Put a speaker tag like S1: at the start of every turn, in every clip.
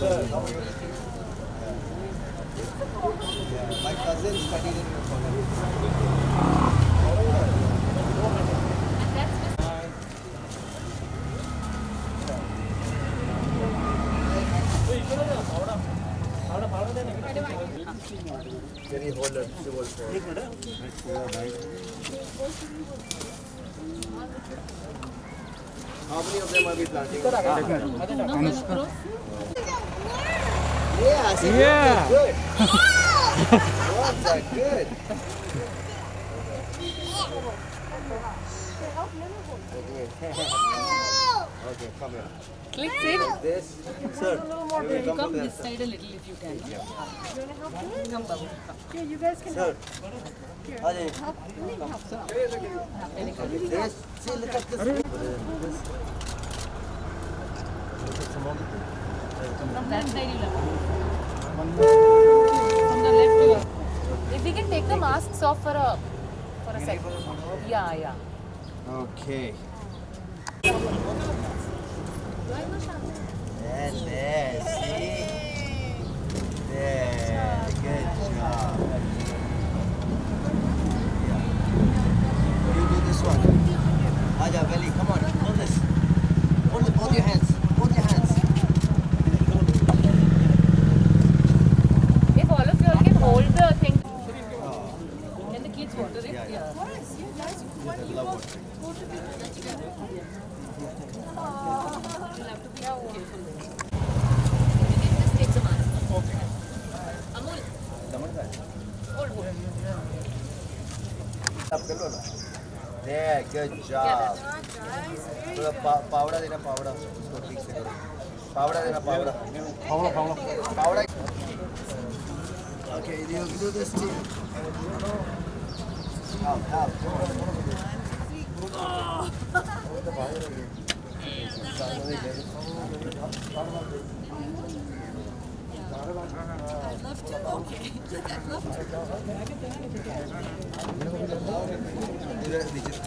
S1: My cousin studied in your college. Can you hold it? How many of them are we planting? Yeah, I said
S2: Yeah.
S1: good. Worms are good. Okay, come here.
S3: Click it.
S1: This, sir. You will come
S3: Come
S1: to
S3: this
S1: that.
S3: side a little if you can. Come, Babu.
S1: Sir. Ajay. This, see, look at this.
S3: From that side you love. From the left you love. If we can take the masks off for a second. Yeah.
S1: Okay. There, see? There, good job. Yeah. You do this one. Aja, belly, come on, hold this. Hold it, both your hands. Both your hands.
S3: If all of you all can hold the thing. Can the kids water it?
S1: Yeah. I love watching.
S3: You'll have to be careful. We can just take the mask. Okay. Amul, hold.
S1: Up कर लो ना. There, good job. थोड़ा पावड़ा देना पावड़ा. उसको ठीक से करो. पावड़ा देना पावड़ा. पावड़ा. Okay, you do this too. Help.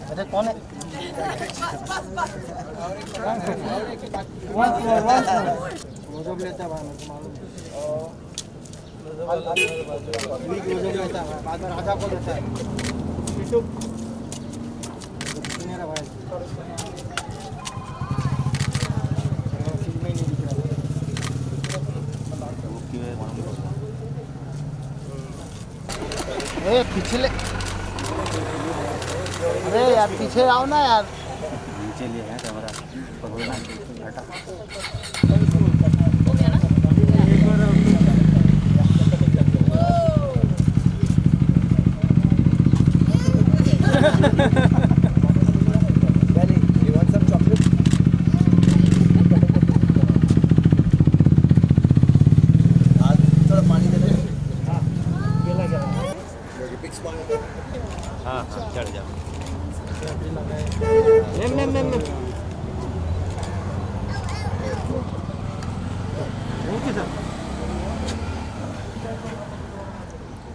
S2: अच्छा कौन है रोजोब लेता है भाई मेरे को मालूम है रोजोब लेता है बाद में राजा को देता है यूट्यूब मेरा भाई फिल्म ही नहीं दिख रहा ए पिछले अरे यार पीछे आओ ना यार नीचे लिए है कैमरा पकड़ना हटा
S3: हो गया ना?
S1: Belly, you want some chocolate? आज थोड़ा पानी दे दे. Big smile.
S4: हाँ चढ़ जाओ
S2: नेम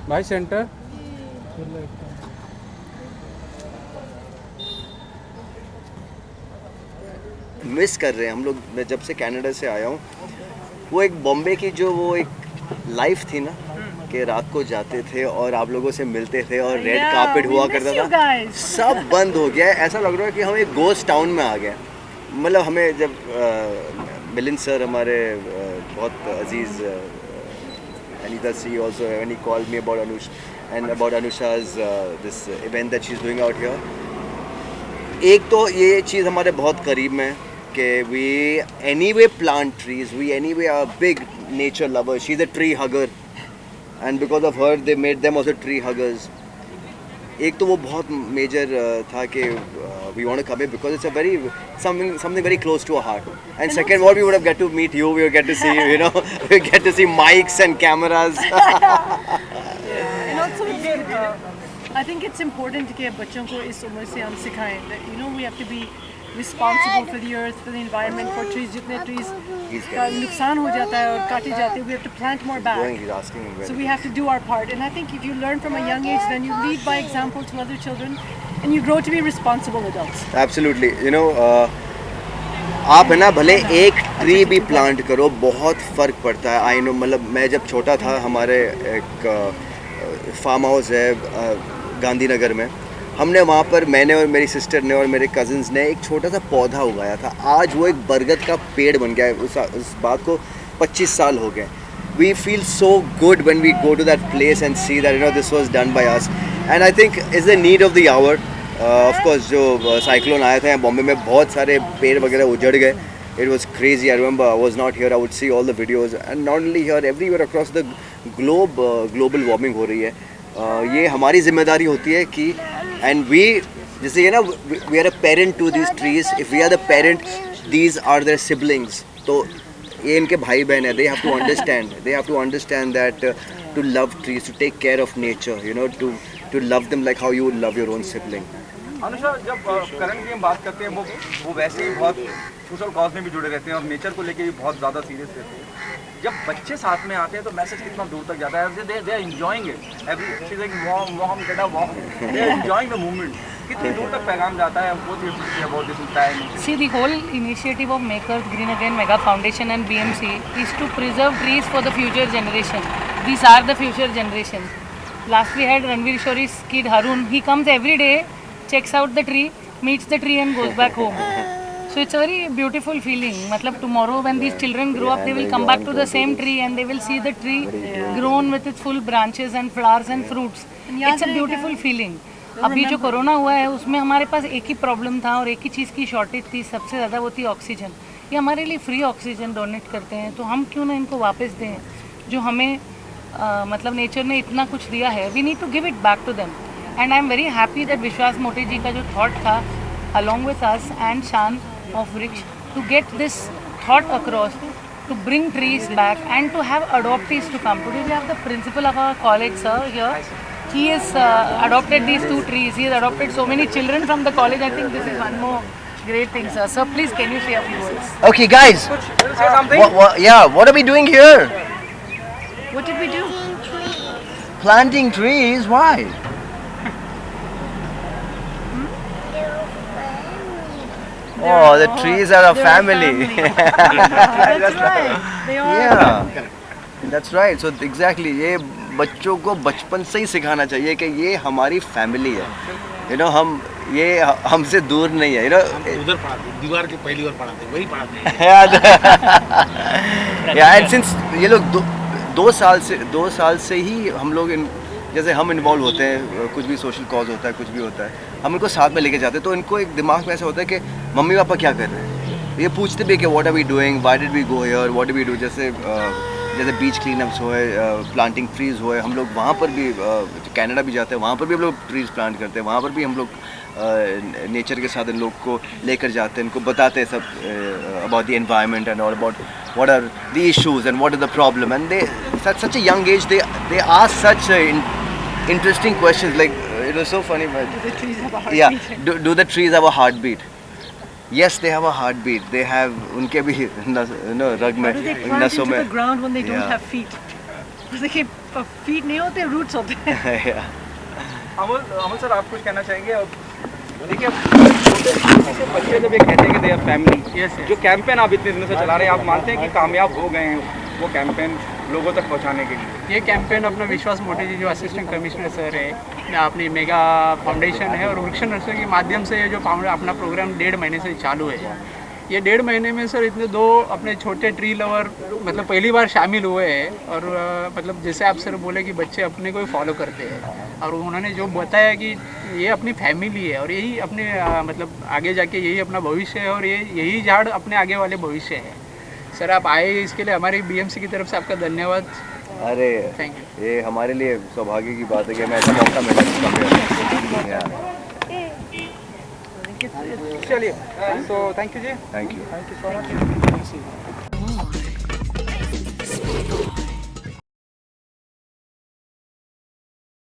S2: भाई सेंटर
S1: मिस कर रहे हैं हम लोग. मैं जब से कनाडा से आया हूँ वो एक बॉम्बे की जो वो एक लाइफ थी ना कि रात को जाते थे और आप लोगों से मिलते थे और रेड कार्पेट हुआ करता था, सब बंद हो गया है. ऐसा लग रहा है कि हम एक गोस्ट टाउन में आ गए. मतलब हमें जब मिलिंद सर हमारे बहुत अजीज़ Anita C also when he called me about Anush and about Anusha's this event that she's doing out here. एक तो ये चीज़ हमारे बहुत करीब में है कि we anyway plant trees, we anyway are big nature lovers. She's a tree hugger and because of her they made them also tree huggers. एक तो वो बहुत मेजर था कि we want to come here because it's a very something very close to our heart. And second, what we would have get to meet you, we would get to see you know, we get to see mics and cameras.
S5: And also, I think it's important कि बच्चों को इस उम्र से हम सिखाएं that you know we have to be responsible for the earth, for the environment, for trees. जितने trees का नुकसान हो जाता है और काटे जाते हैं, we have to plant more back.
S1: He's asking me
S5: So we have to do our part. And I think if you learn from a young age, then you lead by example to other children, and you grow to be responsible adults.
S1: Absolutely. You know, आप है ना भले एक tree भी plant करो, बहुत फ़र्क पड़ता है। आई नो, मतलब मैं जब छोटा था, हमारे एक फार्म हाउस है गांधीनगर में, हमने वहाँ पर, मैंने और मेरी सिस्टर ने और मेरे कज़न्स ने एक छोटा सा पौधा उगाया था। आज वो एक बरगद का पेड़ बन गया है। उस बात को 25 साल हो गए। We feel so good when we go to that place and see that, you know, this was done by us. And I think it's the need of the hour. Of course, जो cyclone आया था यहाँ बॉम्बे में, बहुत सारे पेड़ वगैरह उजड़ गए. It was crazy. I remember I was not here. I would see all the videos, and not only here, everywhere across the globe, global warming हो रही है. ये हमारी जिम्मेदारी होती है कि, and we, जैसे ये ना, we are a parent to these trees. If we are the parent, these are their siblings. तो ये इनके भाई बहन है. They have to understand. They have to understand that to love trees, to take care of nature. You know, to love them like how you would love your own sibling.
S6: Anusha, जब current की हम बात करते हैं, वो वैसे ही बहुत social cause में भी जुड़े रहते हैं और नेचर को लेके भी बहुत ज़्यादा सीरियस रहते हैं. जब बच्चे साथ में आते हैं तो मैसेज कितना दूर तक जाता है. They are enjoying it. Every like mom get a walk. They are enjoying the movement. कितनी दूर तक पैगाम जाता है, वो बहुत this time.
S7: See, the whole initiative of Make Earth Green Again Mega Foundation and BMC is to preserve trees for the future generation. These are the future generations. Last we had Ranveer Shori's kid Harun. He comes every day, checks out the tree, meets the tree and goes back home. So it's a very beautiful feeling. Matlab, tomorrow when these children grow up, they will come back to the same tree and they will see the tree grown with its full branches and flowers and fruits. It's a beautiful feeling. अभी जो corona हुआ है उसमें हमारे पास एक ही problem था और एक ही चीज़ की शॉर्टेज थी, सबसे ज़्यादा वो थी ऑक्सीजन. ये हमारे लिए फ्री ऑक्सीजन डोनेट करते हैं, तो हम क्यों ना इनको वापस दें जो हमें मतलब नेचर ने इतना कुछ दिया है. We need to give it back to them. And I am very happy that Vishwas Mote ji का जो थॉट था along with us and Shaan of Vriksh to get this thought across, to bring trees back and to have adoptees to come. Today we have the principal of our college, sir, here. He has adopted these 2 trees. He has adopted so many children from the college. I think this is one more great thing, sir. Sir, please can you say a few words?
S1: Okay, guys.
S6: Say something.
S1: What are we doing here?
S5: What did we do?
S1: Planting trees. Why? Oh, the trees are a family.
S5: That's right. They are.
S1: Yeah, that's right. So exactly, ये बच्चों को बचपन से ही सिखाना चाहिए कि ये हमारी फैमिली है. You know, ये हमसे दूर नहीं है. You know,
S4: उधर पढ़ाते हैं, दीवार के पहली बार पढ़ाते हैं, वही पढ़ाते हैं.
S1: Yeah, and since ये लोग 2 साल से ही हम लोग जैसे हम इन्वॉल्व होते हैं, कुछ भी सोशल कॉज होता है, कुछ भी होता है, हम इनको साथ में लेके जाते हैं, तो इनको एक दिमाग में ऐसा होता है कि मम्मी पापा क्या कर रहे हैं. ये पूछते भी कि what are we doing, why did we go here, what do we do. जैसे बीच क्लीनअप्स हुए, प्लांटिंग ट्रीज़ हुए, हम लोग वहाँ पर भी कनाडा भी जाते हैं, वहाँ पर भी हम लोग ट्रीज़ प्लांट करते हैं. वहाँ पर भी हम लोग नेचर के साथ इन लोग को लेकर जाते हैं, इनको बताते हैं सब about the environment and all about what are the issues and what is the problem. And they at such a young age they ask such interesting questions, like it was so funny. But
S5: Do the trees have a heartbeat?
S1: do the trees have a heartbeat? Yes, they have a heartbeat. They have उनके भी रग में,
S5: How do they plant
S1: नसों
S5: into
S1: में.
S5: the ground when they don't
S1: Yeah.
S5: have feet? देखिए, feet नहीं होते, roots होते हैं.
S1: Yeah.
S6: अमोल सर, आप कुछ कहना चाहेंगे? देखिए, छोटे से बच्चे जब ये कहते हैं कि दे आर फैमिली, जो कैंपेन आप इतने दिनों से चला रहे हैं, आप मानते हैं कि कामयाब हो गए हैं वो कैंपेन लोगों तक पहुंचाने के लिए?
S8: ये कैंपेन अपना विश्वास मोटे जी जो असिस्टेंट कमिश्नर सर है, अपनी मेगा फाउंडेशन है और वृक्ष नर्सरी के माध्यम से ये जो अपना प्रोग्राम 1.5 महीने से चालू है. ये 1.5 महीने में सर इतने 2 अपने छोटे ट्री लवर मतलब पहली बार शामिल हुए हैं. और मतलब जैसे आप सर बोले कि बच्चे अपने को ही फॉलो करते हैं और उन्होंने जो बताया कि ये अपनी फैमिली है और यही अपने मतलब आगे जाके यही अपना भविष्य है और यही झाड़ अपने आगे वाले भविष्य है. सर आप आए इसके लिए हमारी BMC की तरफ से आपका धन्यवाद.
S1: अरे
S8: थैंक यू.
S1: ये हमारे लिए सौभाग्य की बात है कि मैं ऐसा मौका मिला.
S6: चलिए, तो थैंक यू जी.
S1: Thank you.
S6: Thank you so much.